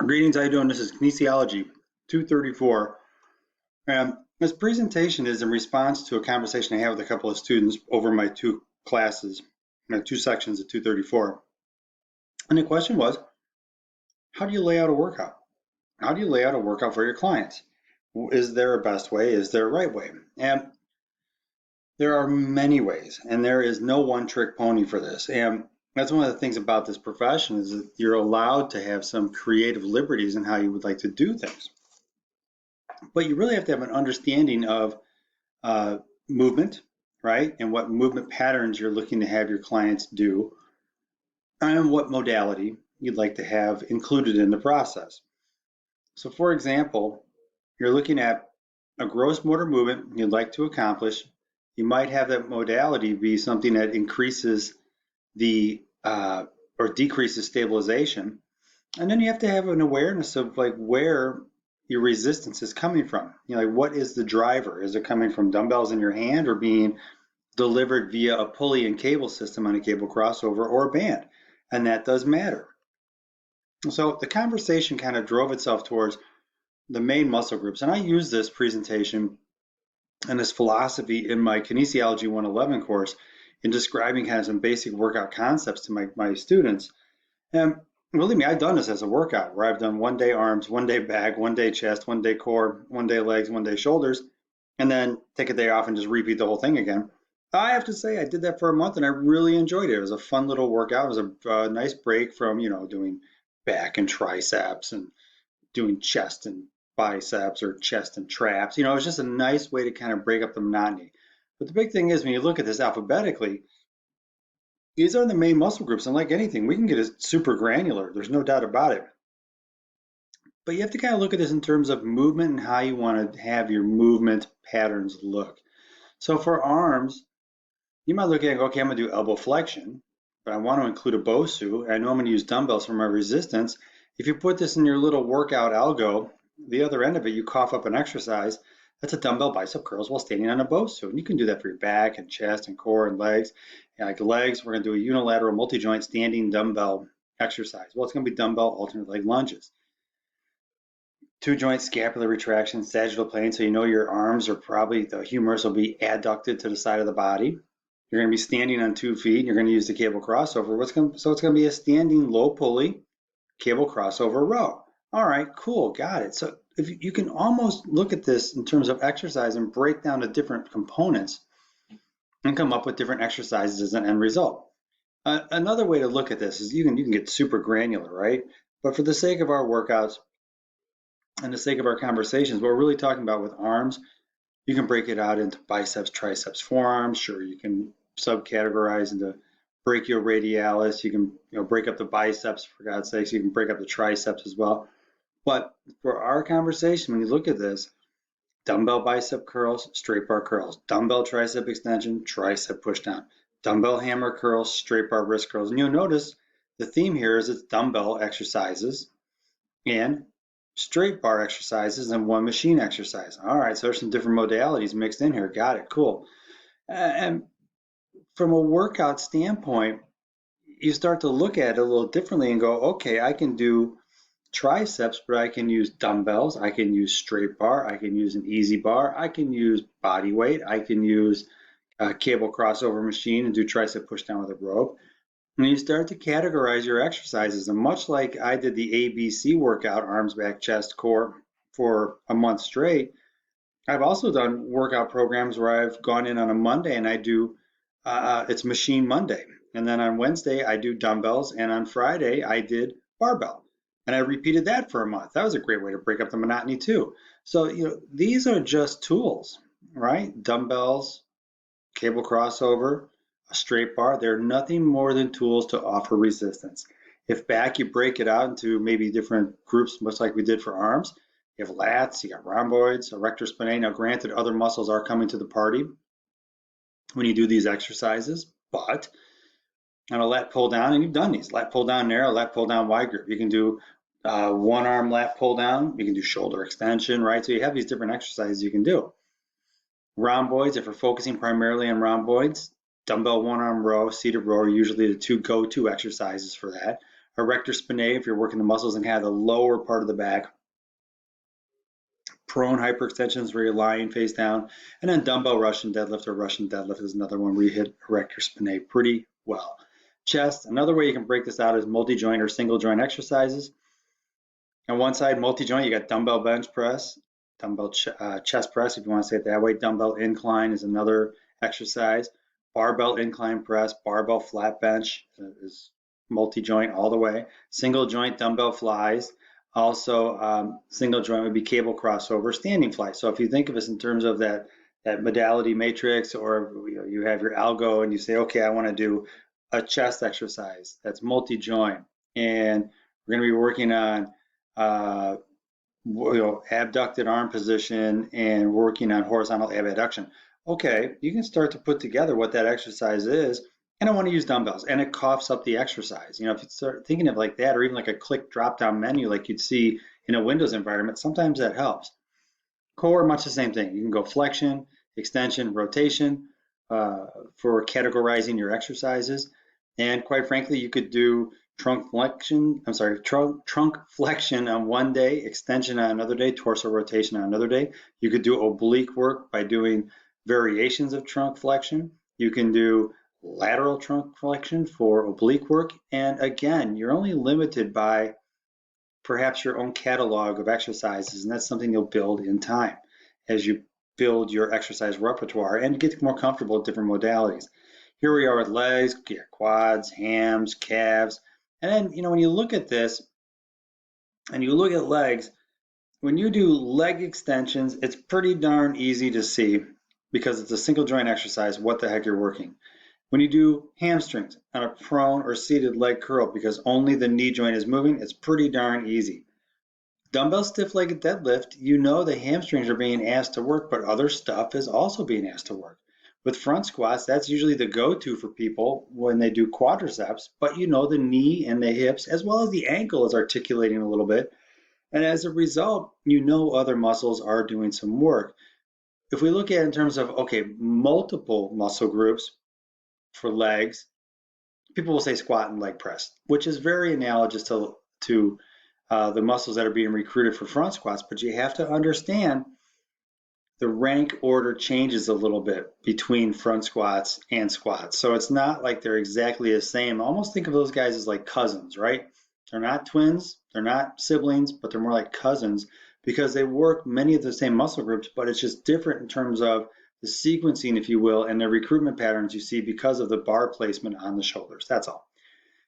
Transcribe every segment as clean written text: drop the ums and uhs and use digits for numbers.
Greetings, how you doing? This is Kinesiology 234. This presentation is in response to a conversation I had with a couple of students over my two classes, my two sections of 234. And the question was, how do you lay out a workout? How do you lay out a workout for your clients? Is there a best way? Is there a right way? And there are many ways, and there is no one trick pony for this. And that's one of the things about this profession is that you're allowed to have some creative liberties in how you would like to do things. But you really have to have an understanding of movement, right? And what movement patterns you're looking to have your clients do, and what modality you'd like to have included in the process. So for example, you're looking at a gross motor movement you'd like to accomplish. You might have that modality be something that increases the or decreases stabilization. And then you have to have an awareness of like where your resistance is coming from. You know, like what is the driver? Is it coming from dumbbells in your hand or being delivered via a pulley and cable system on a cable crossover or a band? And that does matter. So the conversation kind of drove itself towards the main muscle groups. And I use this presentation and this philosophy in my Kinesiology 111 course in describing kind of some basic workout concepts to my students. And believe me, I've done this as a workout where I've done 1 day arms, 1 day back, 1 day chest, 1 day core, 1 day legs, 1 day shoulders, and then take a day off and just repeat the whole thing again. I have to say I did that for a month and I really enjoyed it. It was a fun little workout. It was a nice break from, doing back and triceps and doing chest and biceps or chest and traps. It was just a nice way to kind of break up the monotony. But the big thing is when you look at this alphabetically, these are the main muscle groups, and like anything, we can get it super granular. There's no doubt about it. But you have to kind of look at this in terms of movement and how you want to have your movement patterns look. So for arms, you might look at it and go, okay, I'm going to do elbow flexion, but I want to include a BOSU. I know I'm going to use dumbbells for my resistance. If you put this in your little workout algo, the other end of it, you cough up an exercise. That's a dumbbell bicep curls while standing on a BOSU. And you can do that for your back and chest and core and legs. And like legs, we're going to do a unilateral multi-joint standing dumbbell exercise. Well, it's going to be dumbbell alternate leg lunges. 2-joint scapular retraction, sagittal plane, so you know your arms are probably, the humerus will be adducted to the side of the body. You're going to be standing on 2 feet, and you're going to use the cable crossover. So it's going to be a standing low pulley cable crossover row. All right, cool, got it. So if you can almost look at this in terms of exercise and break down the different components and come up with different exercises as an end result. Another way to look at this is you can get super granular, right? But for the sake of our workouts and the sake of our conversations, what we're really talking about with arms, you can break it out into biceps, triceps, forearms. Sure, you can subcategorize into brachioradialis. You can break up the biceps, for God's sakes. You can break up the triceps as well. But for our conversation, when you look at this, dumbbell bicep curls, straight bar curls, dumbbell tricep extension, tricep push down, dumbbell hammer curls, straight bar wrist curls. And you'll notice the theme here is it's dumbbell exercises and straight bar exercises and one machine exercise. All right, so there's some different modalities mixed in here. Got it, cool. And from a workout standpoint, you start to look at it a little differently and go, okay, I can do triceps, but I can use dumbbells, I can use straight bar, I can use an easy bar, I can use body weight, I can use a cable crossover machine and do tricep push down with a rope. And you start to categorize your exercises, and much like I did the ABC workout, arms, back, chest, core, for a month straight, I've also done workout programs where I've gone in on a Monday and I do, it's Machine Monday. And then on Wednesday, I do dumbbells, and on Friday, I did barbell. And I repeated that for a month. That was a great way to break up the monotony too. So, these are just tools, right? Dumbbells, cable crossover, a straight bar, they're nothing more than tools to offer resistance. If back, you break it out into maybe different groups, much like we did for arms. You have lats, you got rhomboids, erector spinae. Now, granted, other muscles are coming to the party when you do these exercises, but on a lat pull down, and you've done these, lat pull down narrow, lat pull down wide group. You can do one arm lat pull down, you can do shoulder extension, right? So you have these different exercises you can do. Rhomboids, if we're focusing primarily on rhomboids, dumbbell one arm row, seated row are usually the two go-to exercises for that. Erector spinae if you're working the muscles in kind of the lower part of the back. Prone hyperextensions where you're lying face down. And then dumbbell Russian deadlift or Russian deadlift is another one where you hit erector spinae pretty well. Chest, another way you can break this out is multi-joint or single joint exercises. On one side, multi-joint, you got dumbbell bench press, dumbbell chest press, if you want to say it that way. Dumbbell incline is another exercise. Barbell incline press, barbell flat bench is multi-joint all the way. Single joint dumbbell flies. Also, single joint would be cable crossover, standing fly. So if you think of us in terms of that modality matrix, or you have your algo and you say, okay, I want to do a chest exercise that's multi-joint, and we're going to be working on abducted arm position and working on horizontal abduction. Okay, you can start to put together what that exercise is, and I want to use dumbbells, and it coughs up the exercise. If you start thinking of like that, or even like a click drop-down menu like you'd see in a Windows environment, sometimes that helps. Core, much the same thing. You can go flexion, extension, rotation for categorizing your exercises, and quite frankly, you could do trunk flexion on one day, extension on another day, torso rotation on another day. You could do oblique work by doing variations of trunk flexion. You can do lateral trunk flexion for oblique work. And again, you're only limited by perhaps your own catalog of exercises, and that's something you'll build in time as you build your exercise repertoire and get more comfortable with different modalities. Here we are with legs, quads, hams, calves. And then, when you look at this and you look at legs, when you do leg extensions, it's pretty darn easy to see because it's a single joint exercise what the heck you're working. When you do hamstrings on a prone or seated leg curl, because only the knee joint is moving, it's pretty darn easy. Dumbbell stiff-legged deadlift, the hamstrings are being asked to work, but other stuff is also being asked to work. With front squats, that's usually the go-to for people when they do quadriceps, but the knee and the hips, as well as the ankle, is articulating a little bit. And as a result, other muscles are doing some work. If we look at it in terms of, okay, multiple muscle groups for legs, people will say squat and leg press, which is very analogous to the muscles that are being recruited for front squats, but you have to understand the rank order changes a little bit between front squats and squats. So it's not like they're exactly the same. Almost think of those guys as like cousins, right? They're not twins, they're not siblings, but they're more like cousins because they work many of the same muscle groups, but it's just different in terms of the sequencing, if you will, and the recruitment patterns you see because of the bar placement on the shoulders. That's all.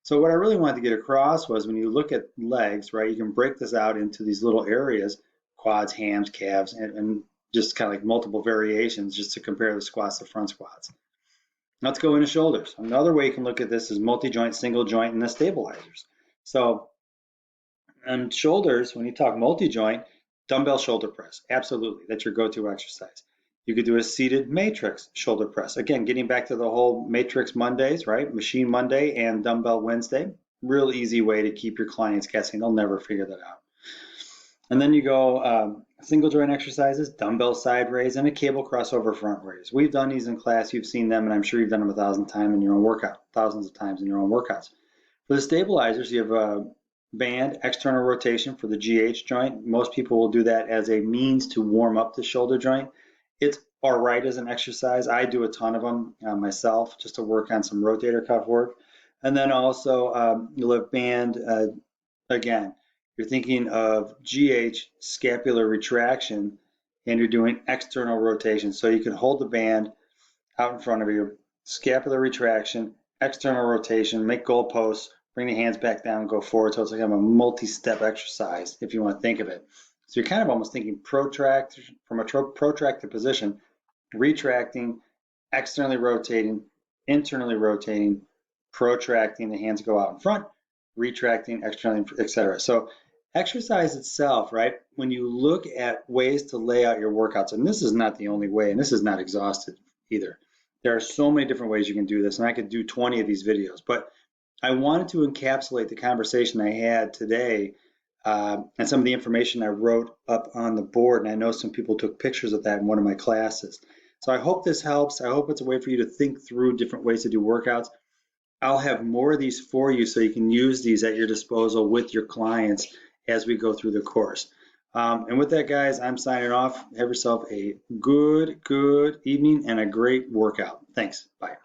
So what I really wanted to get across was when you look at legs, right, you can break this out into these little areas, quads, hams, calves, and just kind of like multiple variations just to compare the squats to front squats. Let's go into shoulders. Another way you can look at this is multi-joint, single joint, and the stabilizers. So on shoulders, when you talk multi-joint, dumbbell shoulder press, absolutely, that's your go-to exercise. You could do a seated matrix shoulder press. Again, getting back to the whole matrix Mondays, right? Machine Monday and dumbbell Wednesday. Real easy way to keep your clients guessing. They'll never figure that out. And then you go single joint exercises, dumbbell side raise, and a cable crossover front raise. We've done these in class. You've seen them, and I'm sure you've done them thousands of times in your own workouts. For the stabilizers, you have a band external rotation for the GH joint. Most people will do that as a means to warm up the shoulder joint. It's all right as an exercise. I do a ton of them myself just to work on some rotator cuff work. And then also you'll have band, again, you're thinking of GH scapular retraction and you're doing external rotation. So you can hold the band out in front of you, scapular retraction, external rotation, make goalposts, bring the hands back down, go forward. So it's like a multi-step exercise if you want to think of it. So you're kind of almost thinking protract from a protracted position, retracting, externally rotating, internally rotating, protracting, the hands go out in front, retracting, externally, etc. So exercise itself, right? When you look at ways to lay out your workouts, and this is not the only way, and this is not exhaustive either. There are so many different ways you can do this, and I could do 20 of these videos, but I wanted to encapsulate the conversation I had today and some of the information I wrote up on the board, and I know some people took pictures of that in one of my classes. So I hope this helps. I hope it's a way for you to think through different ways to do workouts. I'll have more of these for you so you can use these at your disposal with your clients as we go through the course. And with that, guys, I'm signing off. Have yourself a good evening and a great workout. Thanks. Bye.